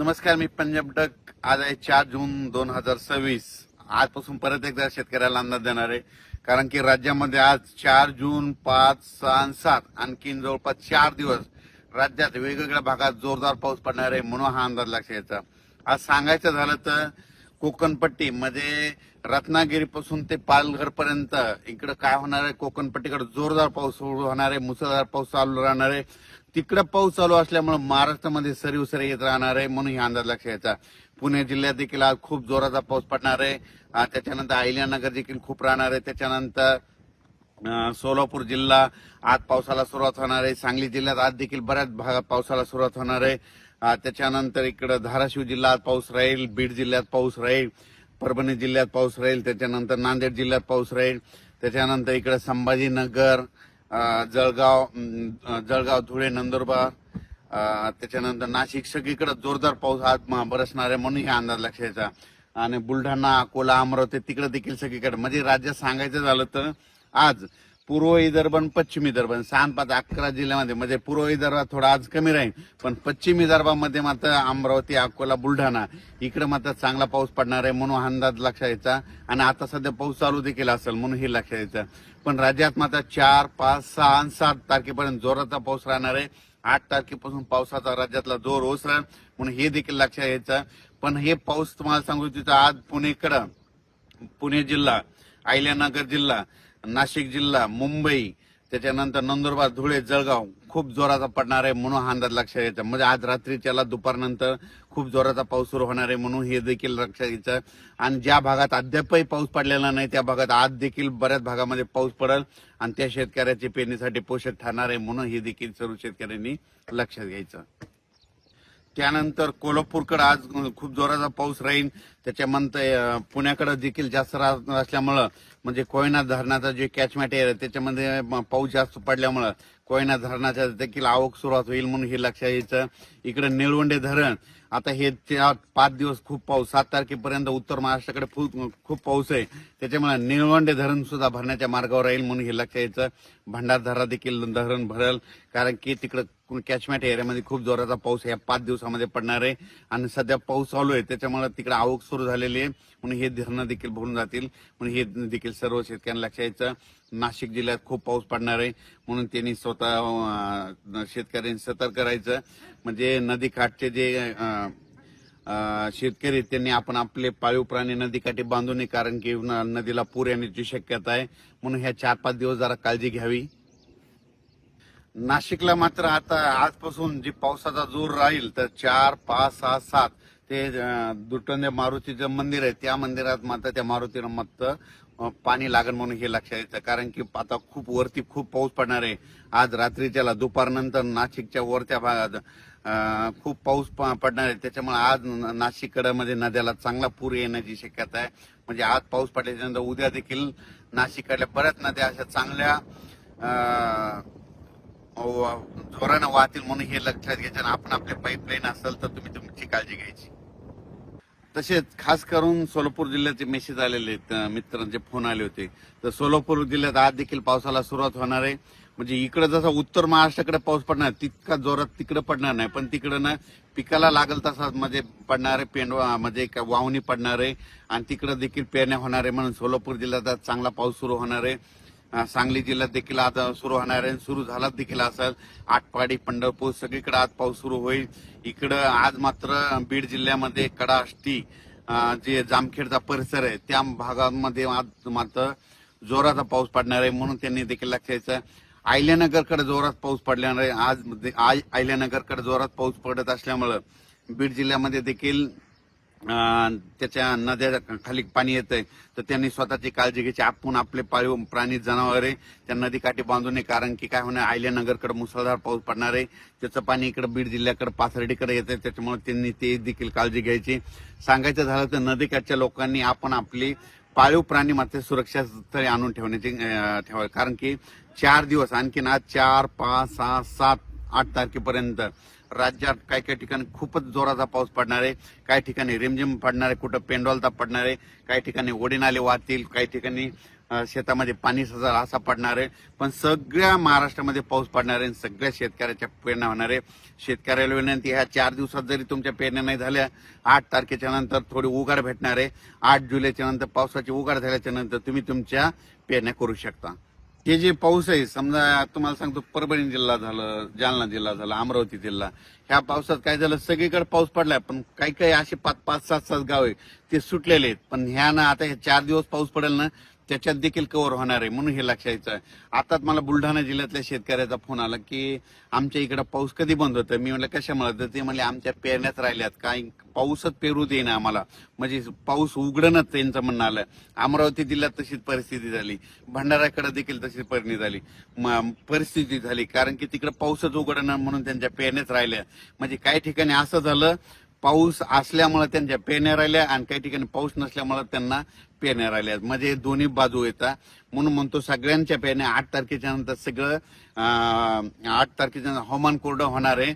नमस्कार, मी पंजाब डक. आज आहे 4 जून 2026. आजपासून परत एकदा शेतकऱ्याला अंदाज देणार आहे. कारण की राज्यामध्ये आज 4 जून, 5, 6 आणि 7 आणखीन जवळपास 4 दिवस राज्यात वेगवेगळ्या भागात जोरदार पाऊस पडणार आहे, म्हणून हा अंदाज लक्षात घ्यायचा. आज सांगायचं झालं तर कोकणपट्टी म्हणजे रत्नागिरीपासून ते पालघर पर्यंत इकडे काय होणार आहे, कोकणपट्टीकडे जोरदार पाऊस सुरू होणार आहे, मुसळधार पाऊस चालू राहणार आहे. तिकडे पाऊस चालू असल्यामुळे महाराष्ट्रामध्ये सरी उसरी येत राहणार आहे, म्हणून हा अंदाज लक्षात घ्यायचा. पुणे जिल्ह्यात देखील आज खूप जोराचा पाऊस पडणार आहे. त्याच्यानंतर अहिल्यानगर देखील खूप राहणार आहे. त्याच्यानंतर सोलापूर जिल्हा आज पावसाला सुरुवात होणार आहे. सांगली जिल्ह्यात आज देखील बऱ्याच भागात पावसाला सुरुवात होणार आहे. त्याच्यानंतर इकडे धाराशिव जिल्ह्यात पाऊस राहील, बीड जिल्ह्यात पाऊस राहील, परभणी जिल्ह्यात पाऊस राहील, त्याच्यानंतर नांदेड जिल्ह्यात पाऊस राहील, त्याच्यानंतर इकडे संभाजीनगर, जळगाव, धुळे, नंदुरबार, त्याच्यानंतर नाशिक सगळीकडे जोरदार पाऊस आज बरसणार आहे, म्हणून हा अंदाज लक्षात घ्यायचा. आणि बुलढाणा, अकोला, अमरावती तिकडे देखील सगळीकडे म्हणजे राज्यात सांगायचं झालं तर आज पूर्व विदर्भ आणि पश्चिम विदर्भ 6, 5, 11 जिल्ह्यामध्ये म्हणजे पूर्व विदर्भात थोडा आज कमी राहील, पण पश्चिम विदर्भामध्ये मात्र अमरावती, अकोला, बुलढाणा इकडे मात्र चांगला पाऊस पडणार आहे, म्हणून अंदाज लक्षात घ्यायचा. आणि आता सध्या पाऊस चालू देखील असेल, म्हणून हे लक्षात घ्यायचं. पण राज्यात मात्र 4, 5, 6 आणि 7 तारखेपर्यंत जोराचा पाऊस राहणार आहे. 8 तारखेपासून पावसाचा राज्यातला जोर ओसरेल, म्हणून हे देखील लक्षात घ्यायचं. पण हे पाऊस तुम्हाला सांगू इच्छितो, आज पुणे जिल्हा, अहिल्यानगर जिल्हा, नाशिक जिल्हा, मुंबई, त्याच्यानंतर नंदुरबार, धुळे, जळगाव खूप जोराचा पडणार आहे, म्हणून हा अंदाज लक्षात घ्यायचा. म्हणजे आज रात्रीच्याला दुपारनंतर खूप जोराचा पाऊस सुरू होणार आहे, म्हणून हे देखील लक्षात घ्यायचं. आणि ज्या भागात अद्यापही पाऊस पडलेला नाही त्या भागात आज देखील बऱ्याच भागामध्ये पाऊस पडेल आणि त्या शेतकऱ्याची पेरणीसाठी पोषक ठरणार आहे, म्हणून हे देखील सर्व शेतकऱ्यांनी लक्षात घ्यायचं. त्यानंतर कोल्हापूरकडे आज खूप जोराचा पाऊस राहील. त्याच्यानंतर पुण्याकडे देखील जास्त असल्यामुळं म्हणजे कोयना धरणाचा जे कॅचमेंट एरिया त्याच्यामध्ये पाऊस जास्त पडल्यामुळं कोयना धरणाच्या देखील आवक सुरुवात होईल, म्हणून हे लक्षात घ्यायचं. इकडे निळवंडे धरण आता हे 5 दिवस खूप पाऊस, 7 तारखेपर्यंत उत्तर महाराष्ट्राकडे खूप पाऊस आहे, त्याच्यामुळे निळवंडे धरण सुद्धा भरण्याच्या मार्गावर राहील, म्हणून हे लक्षात घ्यायचं. भंडारदरा देखील धरण भरेल, कारण की तिकडे कॅचमेंट एरियामध्ये खूप जोराचा पाऊस या 5 दिवसामध्ये पडणार आहे. आणि सध्या पाऊस चालू आहे, त्याच्यामुळे तिकडे आवक सुरू झालेली आहे, म्हणून हे धरणं देखील भरून जातील, म्हणून हे देखील सर्व शेतकऱ्यांना लक्षात घ्यायचं. नाशिक जिल्ह्यात खूप पाऊस पडणार आहे, म्हणून त्यांनी स्वतः शेतकऱ्यांनी सतर्क करायचं. म्हणजे नदीकाठचे जे शेतकरी त्यांनी आपण आपले पाळीव प्राणी नदीकाठी बांधू नये, कारण की नदीला पूर येण्याची शक्यता आहे, म्हणून ह्या 4-5 दिवस जरा काळजी घ्यावी. नाशिकला मात्र आता आजपासून जी पावसाचा जोर राहील तर 4, 5, 6, 7 ते दुटंदे मारुतीचं मंदिर आहे, त्या मंदिरात मात्र त्या मारुतीला मात्र पाणी लागेल, म्हणून हे लक्षात येतं. कारण की आता वरती खूप पाऊस पडणार आहे. आज रात्रीच्याला दुपारनंतर नाशिकच्या वरच्या भागात खूप पाऊस पडणार आहे, त्याच्यामुळे आज नाशिककडे म्हणजे नद्याला चांगला पूर येण्याची शक्यता आहे. म्हणजे आज पाऊस पडल्याच्या नंतर उद्या देखील नाशिककडल्या बऱ्याच नद्या अशा चांगल्या जोरानं वाहतील, म्हणून हे लक्षात घ्यायचं. आपण आपले पाईपलाईन असेल तर तुम्ही तुमची काळजी घ्यायची. तसेच खास करून सोलापूर जिल्ह्याचे मेसेज आलेले आहेत, मित्रांचे फोन आले होते. तर सोलापूर जिल्ह्यात आज देखील पावसाला सुरुवात होणार आहे. म्हणजे इकडे जसा उत्तर महाराष्ट्राकडे पाऊस पडणार तितका जोरात तिकडे पडणार नाही, पण तिकडे ना पिकाला लागल तसा म्हणजे पडणार आहे, पेंडवा म्हणजे वावणी पडणार आहे आणि तिकडे देखील पेरण्या होणार आहे, म्हणून सोलापूर जिल्ह्यात आज चांगला पाऊस सुरू होणार आहे. सांगली जिल्ह्यात देखील आता सुरू होणार आहे, सुरू झाला देखील असेल. आटपाडी, पंढरपूर सगळीकडे आज पाऊस सुरू होईल. इकडं आज मात्र बीड जिल्ह्यामध्ये कडाष्टी जे जामखेडचा परिसर आहे त्या भागामध्ये आज मात्र जोराचा पाऊस पडणार आहे, म्हणून त्यांनी देखील लक्षात घ्यायचं. अहिल्यानगरकडे जोरात पाऊस पडणार आहे. आज अहिल्यानगरकडे जोरात पाऊस पडत असल्यामुळं बीड जिल्ह्यामध्ये देखील त्याच्या नद्या खाली पाणी येतंय, तर त्यांनी स्वतःची काळजी घ्यायची. आपण आपले पाळीव प्राणी जनावरे त्या नदीकाठी बांधू नये, कारण की काय होणार अहिल्यानगरकडे मुसळधार पाऊस पडणार आहे, त्याचं पाणी इकडे बीड जिल्ह्याकडे पाथर्डीकडे येतंय, त्याच्यामुळे त्यांनी ते देखील काळजी घ्यायची. सांगायचं झालं तर नदीकाठच्या लोकांनी आपण आपली पाळीव प्राणी मात्र सुरक्षा स्थळी आणून ठेवावे, कारण की 4 दिवस आणखीन आज 4, 5, 6, 7, 8 तारखेपर्यंत राज्यात काही काही ठिकाणी खूपच जोराचा पाऊस पडणार आहे. काही ठिकाणी रिमझिम पडणार आहे, कुठं पेंडॉलता पडणार आहे, काही ठिकाणी ओढी नाले वाहतील, काही ठिकाणी शेतामध्ये पाणी सजा असा पडणार आहे. पण सगळ्या महाराष्ट्रामध्ये पाऊस पडणार आहे, सगळ्या शेतकऱ्याच्या पेरण्या होणार आहे. शेतकऱ्याला विनंती, ह्या 4 दिवसात जरी तुमच्या पेरण्या नाही झाल्या, 8 तारखेच्या नंतर थोडी उघाड भेटणार आहे. 8 जुलैच्या नंतर पावसाची उघाड झाल्याच्या नंतर तुम्ही तुमच्या पेरण्या करू शकता. हे जे पाऊस आहे, समजा तुम्हाला सांगतो, परभणी जिल्हा झालं, जालना जिल्हा झाला, अमरावती जिल्हा, ह्या पावसात काय झालं, सगळीकडे पाऊस पडलाय. पण काही काही असे 5-5, 7-7 गाव आहे ते सुटलेले आहेत. पण ह्या ना आता हे 4 दिवस पाऊस पडेल ना, त्याच्यात देखील कव्हर होणार आहे, म्हणून हे लक्षायचं आहे. आताच मला बुलढाणा जिल्ह्यातल्या शेतकऱ्याचा फोन आला की आमच्या इकडे पाऊस कधी बंद होतं. मी म्हणलं कशामुळे, तर ते म्हणले आमच्या पेरण्याच राहिल्यात, काही पाऊसच पेरू देईना आम्हाला, म्हणजे पाऊस उघडणच त्यांचं म्हणणं आलं. अमरावती जिल्ह्यात तशीच परिस्थिती झाली, भंडाऱ्याकडे देखील तशीच परिस्थिती झाली, कारण की तिकडे पाऊसच उघडणं म्हणून त्यांच्या पेरण्याच राहिल्या. म्हणजे काही ठिकाणी असं झालं, पाऊस असल्यामुळे त्यांच्या पेरण्या राहिल्या आणि काही ठिकाणी पाऊस नसल्यामुळे त्यांना पेरण्या राहिल्या. म्हणजे दोन्ही बाजू येतात. म्हणून म्हणतो सगळ्यांच्या पेरण्या 8 तारखेच्या नंतर सगळं 8 तारखेच्या नंतर हवामान कोरडं होणार आहे.